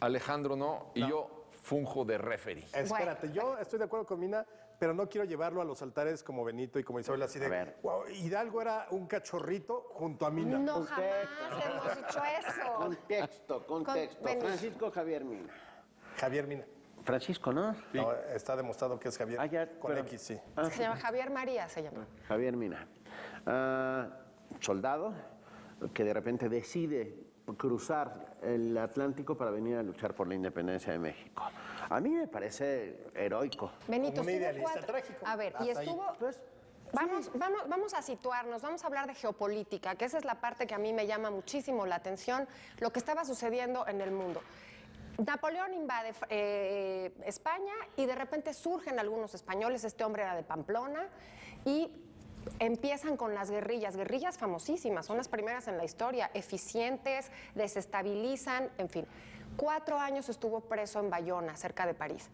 Alejandro no, y yo funjo de referee. Espérate, yo estoy de acuerdo con Mina, pero no quiero llevarlo a los altares como Benito y como Isabel, así de, wow, Hidalgo era un cachorrito junto a Mina. No, jamás hemos dicho eso. Contexto. Francisco Javier Mina. Javier Mina. Francisco, ¿no? Sí. No, está demostrado que es Javier, con X, sí. Se llama Javier María, se llama. Javier Mina. Soldado que de repente decide cruzar el Atlántico para venir a luchar por la independencia de México. A mí me parece heroico. Benito, un idealista trágico. A ver, y estuvo... Vamos a situarnos, vamos a hablar de geopolítica, que esa es la parte que a mí me llama muchísimo la atención, lo que estaba sucediendo en el mundo. Napoleón invade España y de repente surgen algunos españoles, este hombre era de Pamplona, y empiezan con las guerrillas famosísimas, son las primeras en la historia, eficientes, desestabilizan, en fin. 4 años estuvo preso en Bayona, cerca de París.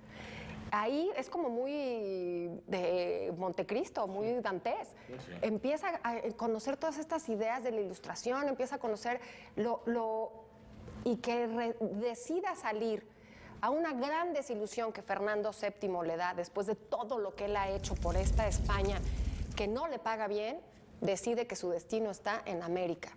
Ahí es como muy de Montecristo, muy dantés. Sí. Empieza a conocer todas estas ideas de la Ilustración, empieza a conocer y que decida salir a una gran desilusión que Fernando VII le da después de todo lo que él ha hecho por esta España que no le paga bien, decide que su destino está en América.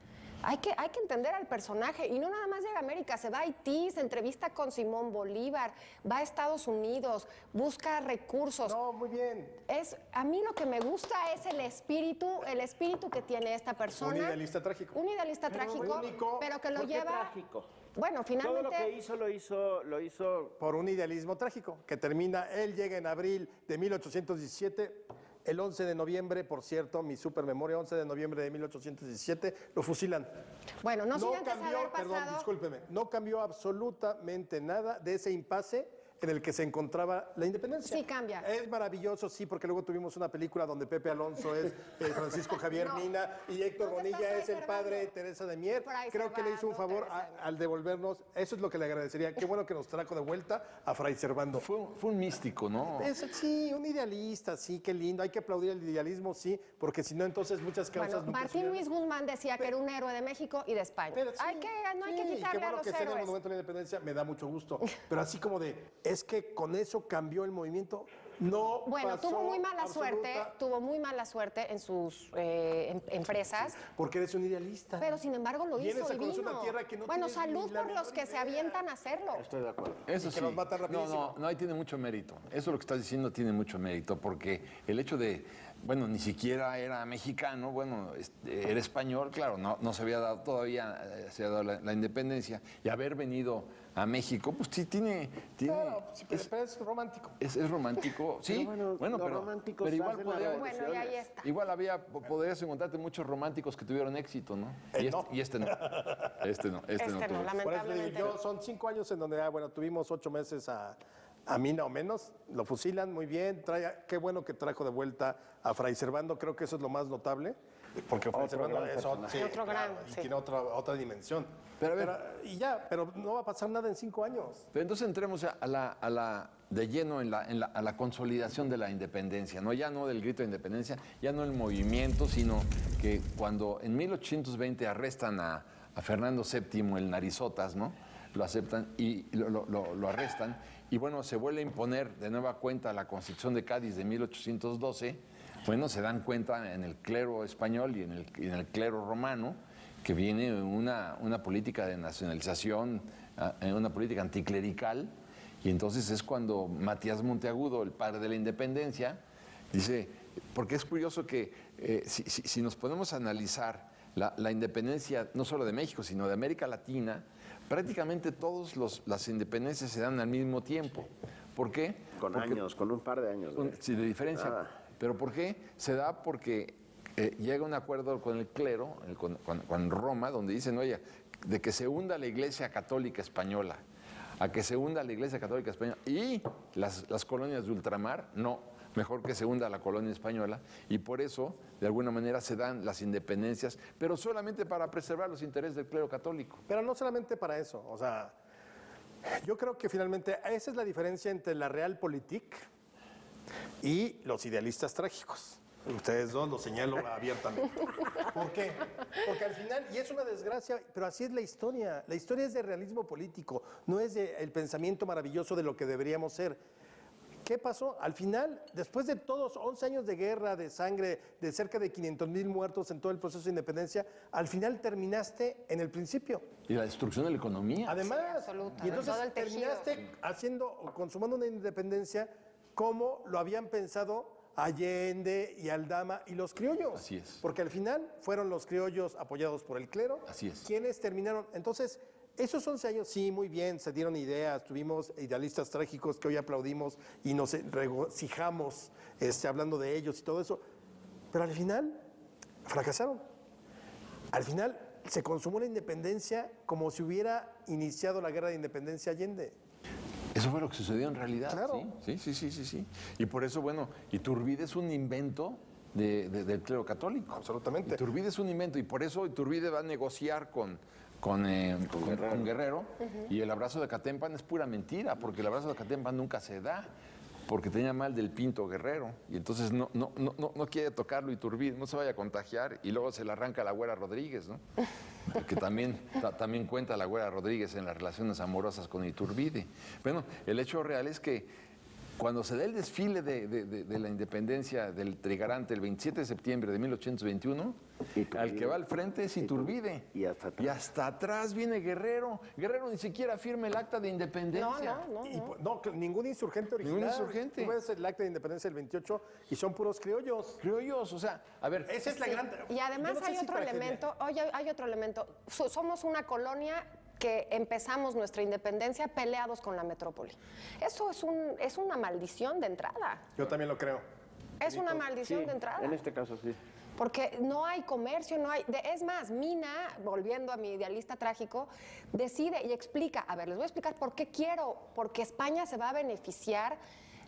Hay que entender al personaje y no nada más llega a América, se va a Haití, se entrevista con Simón Bolívar, va a Estados Unidos, busca recursos. No, muy bien. A mí lo que me gusta es el espíritu que tiene esta persona. Un idealista trágico. Un idealista trágico, único. pero que lo ¿Por qué lleva... trágico? Bueno, finalmente... Todo lo que lo hizo Por un idealismo trágico, que termina, él llega en abril de 1817, el 11 de noviembre, por cierto, mi supermemoria, 11 de noviembre de 1817, lo fusilan. Bueno, no sin No antes cambió, haber perdón, pasado... discúlpeme, no cambió absolutamente nada de ese impasse en el que se encontraba la independencia. Sí, cambia. Es maravilloso, sí, porque luego tuvimos una película donde Pepe Alonso es Francisco Javier No. Mina y Héctor ¿Dónde está Bonilla es Fray el padre de Servando? Teresa de Mier. Fray Creo que le hizo un Servando, favor Teresa de Mier. al devolvernos, eso es lo que le agradecería. Qué bueno que nos trajo de vuelta a Fray Servando. Fue un místico, ¿no? Sí, un idealista, sí, qué lindo. Hay que aplaudir el idealismo, sí, porque si no, entonces muchas causas Bueno, nunca Martín se Luis Guzmán decía que era un héroe de México y de España. Pero sí, No hay sí, que y quitarle qué a bueno los que esté en el héroes. Monumento de la Independencia, me da mucho gusto. Pero así como es que con eso cambió el movimiento. No Bueno, pasó tuvo muy mala suerte, absoluta- tuvo muy mala suerte en sus empresas, Porque eres un idealista. pero sin embargo lo Vienes hizo a y conocer vino. una tierra que no Bueno, tienes ni salud la por los menor que se idea. avientan a hacerlo. Estoy de acuerdo. Eso Y que sí. los mata rapidísimo. No, ahí tiene mucho mérito. Eso lo que estás diciendo tiene mucho mérito, porque el hecho de, bueno, ni siquiera era mexicano, bueno, era español, claro, no se había dado todavía, se había dado la independencia, y haber venido a México, pues sí tiene Claro, sí, pero es romántico. es romántico, sí, Pero bueno, los románticos pero igual hacen la podría, revolución. Bueno, y ahí está. igual podrías encontrarte muchos románticos que tuvieron éxito, ¿no? No. Y este no. Este no Este no, tuvo. Por eso le lamentablemente. digo, son 5 años en donde, bueno, tuvimos 8 meses a Mina o menos, lo fusilan muy bien, qué bueno que trajo de vuelta a Fray Servando, creo que eso es lo más notable, porque Fray Otro Servando gran es personaje. sí, Otro claro, gran, y sí. tiene otra dimensión. Pero a ver. Pero no va a pasar nada en 5 años. Pero entonces entremos de lleno a la consolidación de la independencia, ¿no? Ya no del grito de independencia, ya no el movimiento, sino que cuando en 1820 arrestan a Fernando VII, el Narizotas, ¿no? Lo aceptan y lo arrestan. Y bueno, se vuelve a imponer de nueva cuenta la Constitución de Cádiz de 1812. Bueno, se dan cuenta en el clero español y en el clero romano que viene una política de nacionalización, una política anticlerical, y entonces es cuando Matías Monteagudo, el padre de la independencia, dice, porque es curioso que si nos ponemos a analizar la independencia no solo de México, sino de América Latina, prácticamente todas las independencias se dan al mismo tiempo. ¿Por qué? Con un par de años. Sí, de diferencia. Ah. ¿Pero por qué? Se da porque llega un acuerdo con el clero, con Roma, donde dicen, oye, de que se hunda la Iglesia Católica Española, a que se hunda la Iglesia Católica Española y las colonias de ultramar, no, mejor que se hunda la colonia española, y por eso, de alguna manera, se dan las independencias, pero solamente para preservar los intereses del clero católico. Pero no solamente para eso, o sea, yo creo que finalmente esa es la diferencia entre la realpolitik y los idealistas trágicos. Ustedes dos lo señalo abiertamente. ¿Por qué? Porque al final, y es una desgracia, pero así es la historia. La historia es de realismo político, no es del pensamiento maravilloso de lo que deberíamos ser. ¿Qué pasó? Al final, después de todos 11 años de guerra, de sangre, de cerca de 500,000 muertos en todo el proceso de independencia, al final terminaste en el principio. Y la destrucción de la economía. Además, absoluta. y entonces Todo el tejido. terminaste consumando una independencia como lo habían pensado Allende y Aldama y los criollos. Así es. Porque al final fueron los criollos apoyados por el clero Así es. quienes terminaron. Entonces, esos 11 años, sí, muy bien, se dieron ideas, tuvimos idealistas trágicos que hoy aplaudimos y nos regocijamos hablando de ellos y todo eso, pero al final fracasaron. Al final se consumó la independencia como si hubiera iniciado la guerra de independencia Allende. Eso fue lo que sucedió en realidad. Claro. Sí. Y por eso, bueno, Iturbide es un invento del clero católico. Absolutamente. Iturbide es un invento y por eso Iturbide va a negociar con Guerrero y el abrazo de Catempan es pura mentira, porque el abrazo de Catempan nunca se da, porque tenía mal del Pinto Guerrero y entonces no quiere tocarlo Iturbide, no se vaya a contagiar y luego se le arranca a la Güera Rodríguez, ¿no? Porque también cuenta la Güera Rodríguez en las relaciones amorosas con Iturbide. Bueno, el hecho real es que Cuando se da el desfile de la independencia del Trigarante el 27 de septiembre de 1821, al que va al frente es Iturbide. Y hasta atrás. Y hasta atrás viene Guerrero. Guerrero ni siquiera firma el acta de independencia. No, ningún insurgente original. Ningún insurgente. Tú ves el acta de independencia del 28 y son puros criollos. Criollos, o sea, a ver. Esa es la gran... Y además Yo no sé hay si otro para elemento, hay otro elemento. Somos una colonia que empezamos nuestra independencia peleados con la metrópoli. Eso es una maldición de entrada. Yo también lo creo. Es una maldición Sí, de entrada. en este caso sí. Porque no hay comercio, no hay... es más, Mina, volviendo a mi idealista trágico, decide y explica, a ver, les voy a explicar por qué quiero, porque España se va a beneficiar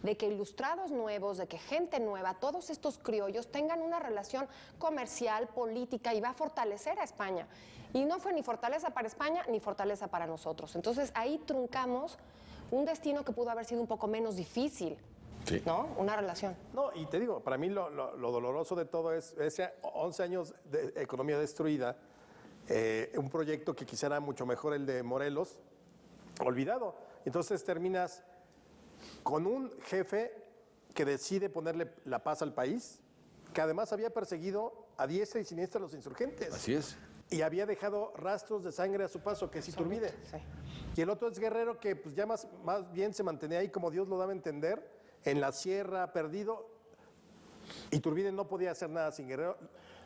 de que ilustrados nuevos, de que gente nueva, todos estos criollos tengan una relación comercial, política y va a fortalecer a España. Y no fue ni fortaleza para España ni fortaleza para nosotros. Entonces ahí truncamos un destino que pudo haber sido un poco menos difícil. Sí. ¿No? Una relación. No, y te digo, para mí lo doloroso de todo es ese 11 años de economía destruida, un proyecto que quizá era mucho mejor el de Morelos, olvidado. Entonces terminas con un jefe que decide ponerle la paz al país, que además había perseguido a diestra y siniestra a los insurgentes. Así es. Y había dejado rastros de sangre a su paso, que es Iturbide. Sí. Y el otro es Guerrero, que pues ya más bien se mantenía ahí como Dios lo daba a entender, en la sierra, perdido. Iturbide no podía hacer nada sin Guerrero.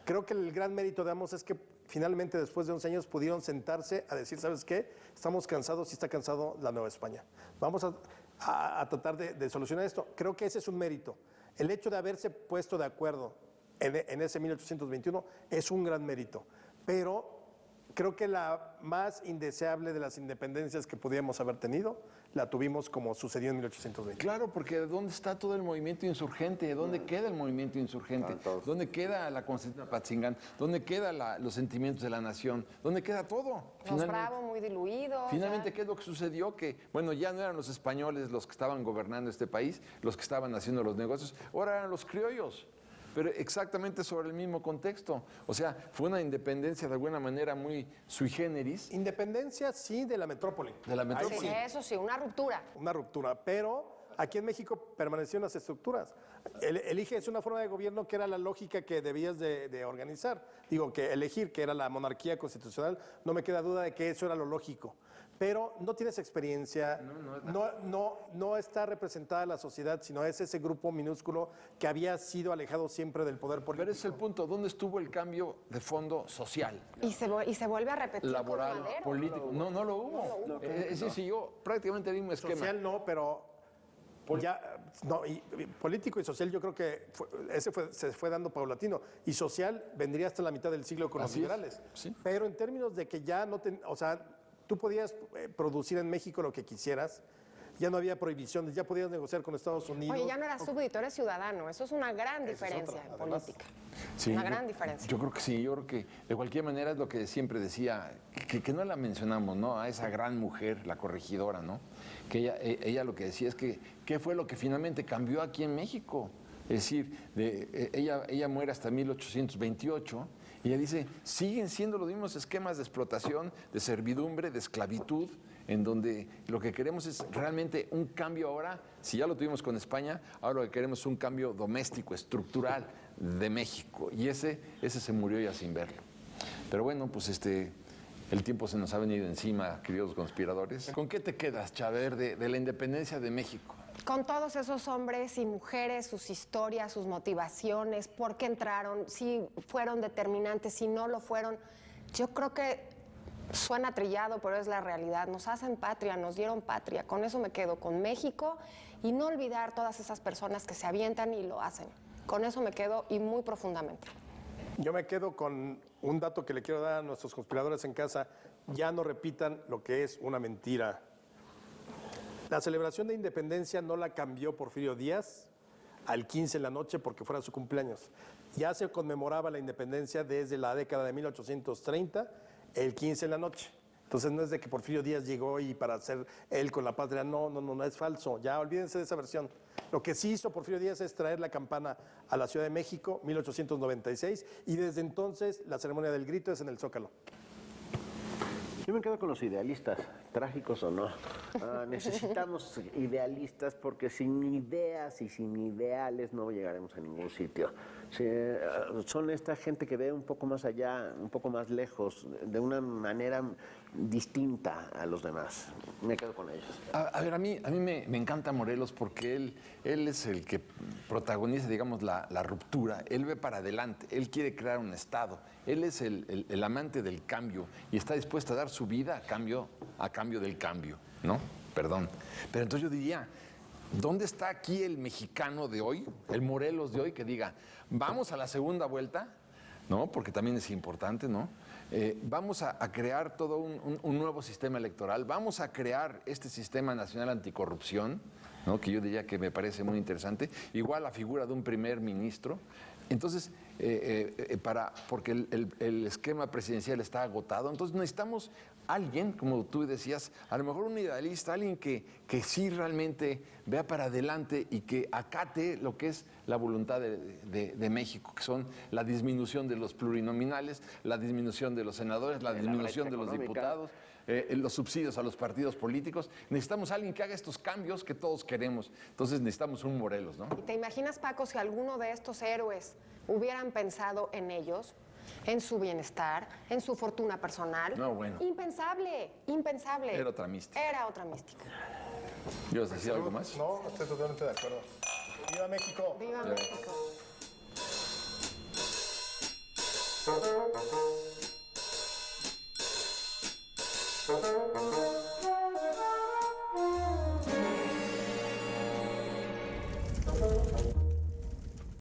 Creo que el gran mérito de ambos es que finalmente, después de 11 años, pudieron sentarse a decir, ¿sabes qué? Estamos cansados y está cansado la Nueva España. Vamos a tratar de solucionar esto. Creo que ese es un mérito. El hecho de haberse puesto de acuerdo en ese 1821 es un gran mérito. Pero creo que la más indeseable de las independencias que podíamos haber tenido, la tuvimos como sucedió en 1820. Claro, porque ¿dónde está todo el movimiento insurgente? ¿Dónde queda el movimiento insurgente? ¿Dónde queda la Constitución de Apatzingán? ¿Dónde quedan los sentimientos de la nación? ¿Dónde queda todo? Los Bravo muy diluidos. Finalmente, ¿qué es lo que sucedió? Que, bueno, ya no eran los españoles los que estaban gobernando este país, los que estaban haciendo los negocios, ahora eran los criollos. Pero exactamente sobre el mismo contexto. O sea, fue una independencia de alguna manera muy sui generis. Independencia, sí, de la metrópoli. De la metrópoli. Sí, eso sí, una ruptura. Una ruptura, pero aquí en México permanecieron las estructuras. Elige es una forma de gobierno que era la lógica que debías de organizar. Digo, que elegir, que era la monarquía constitucional, no me queda duda de que eso era lo lógico. Pero no tienes experiencia, no está representada la sociedad, sino es ese grupo minúsculo que había sido alejado siempre del poder político. Pero ese es el punto, ¿dónde estuvo el cambio de fondo social? Y se vuelve a repetir Laboral, con Madero. político. No lo hubo. Ese siguió prácticamente el mismo esquema. Social no, pero político y social yo creo que se fue dando paulatino. Y social vendría hasta la mitad del siglo con los Así es, liberales. sí. Pero en términos de que ya no o sea, tú podías producir en México lo que quisieras, ya no había prohibiciones, ya podías negociar con Estados Unidos. Oye, ya no eras súbdito, eres ciudadano. Eso es una gran diferencia en política. Sí, una gran diferencia. Yo creo que sí, yo creo que de cualquier manera es lo que siempre decía, que no la mencionamos, ¿no? A esa gran mujer, la corregidora, ¿no? Que ella lo que decía es que, ¿qué fue lo que finalmente cambió aquí en México? Es decir, ella muere hasta 1828 y ella dice, siguen siendo los mismos esquemas de explotación, de servidumbre, de esclavitud, en donde lo que queremos es realmente un cambio ahora, si ya lo tuvimos con España, ahora lo que queremos es un cambio doméstico, estructural de México. Y ese se murió ya sin verlo. Pero bueno, pues el tiempo se nos ha venido encima, queridos conspiradores. ¿Con qué te quedas, Chávez, de la independencia de México? Con todos esos hombres y mujeres, sus historias, sus motivaciones, por qué entraron, si fueron determinantes, si no lo fueron. Yo creo que suena trillado, pero es la realidad. Nos hacen patria, nos dieron patria. Con eso me quedo, con México, y no olvidar todas esas personas que se avientan y lo hacen. Con eso me quedo y muy profundamente. Yo me quedo con un dato que le quiero dar a nuestros conspiradores en casa. Ya no repitan lo que es una mentira. La celebración de independencia no la cambió Porfirio Díaz al 15 en la noche porque fuera su cumpleaños. Ya se conmemoraba la independencia desde la década de 1830, el 15 en la noche. Entonces no es de que Porfirio Díaz llegó y para hacer él con la patria, no es falso. Ya olvídense de esa versión. Lo que sí hizo Porfirio Díaz es traer la campana a la Ciudad de México, 1896, y desde entonces la ceremonia del grito es en el Zócalo. Yo me quedo con los idealistas, trágicos o no. Necesitamos idealistas porque sin ideas y sin ideales no llegaremos a ningún sitio. Sí, son esta gente que ve un poco más allá, un poco más lejos, de una manera distinta a los demás. Me quedo con ellos. A ver, a mí me encanta Morelos porque él es el que protagoniza, digamos, la ruptura. Él ve para adelante, él quiere crear un Estado. Él es el amante del cambio y está dispuesto a dar su vida a cambio del cambio, ¿no? Perdón. Pero entonces yo diría, ¿dónde está aquí el mexicano de hoy, el Morelos de hoy, que diga, vamos a la segunda vuelta, ¿no? Porque también es importante, ¿no? Vamos a crear todo un nuevo sistema electoral, vamos a crear este sistema nacional anticorrupción, ¿no? Que yo diría que me parece muy interesante, igual la figura de un primer ministro. Entonces, porque el esquema presidencial está agotado, entonces necesitamos alguien, como tú decías, a lo mejor un idealista, alguien que sí realmente vea para adelante y que acate lo que es la voluntad de México, que son la disminución de los plurinominales, la disminución de los senadores, la disminución de los diputados, los subsidios a los partidos políticos. Necesitamos a alguien que haga estos cambios que todos queremos. Entonces necesitamos un Morelos, ¿no? ¿Y te imaginas, Paco, si alguno de estos héroes hubieran pensado en ellos, en su bienestar, en su fortuna personal? No, bueno. Impensable, impensable. Era otra mística. Era otra mística. ¿Ibas a decir algo más? No, estoy totalmente de acuerdo. ¡Viva México! ¡Viva Ya. México! Thank you.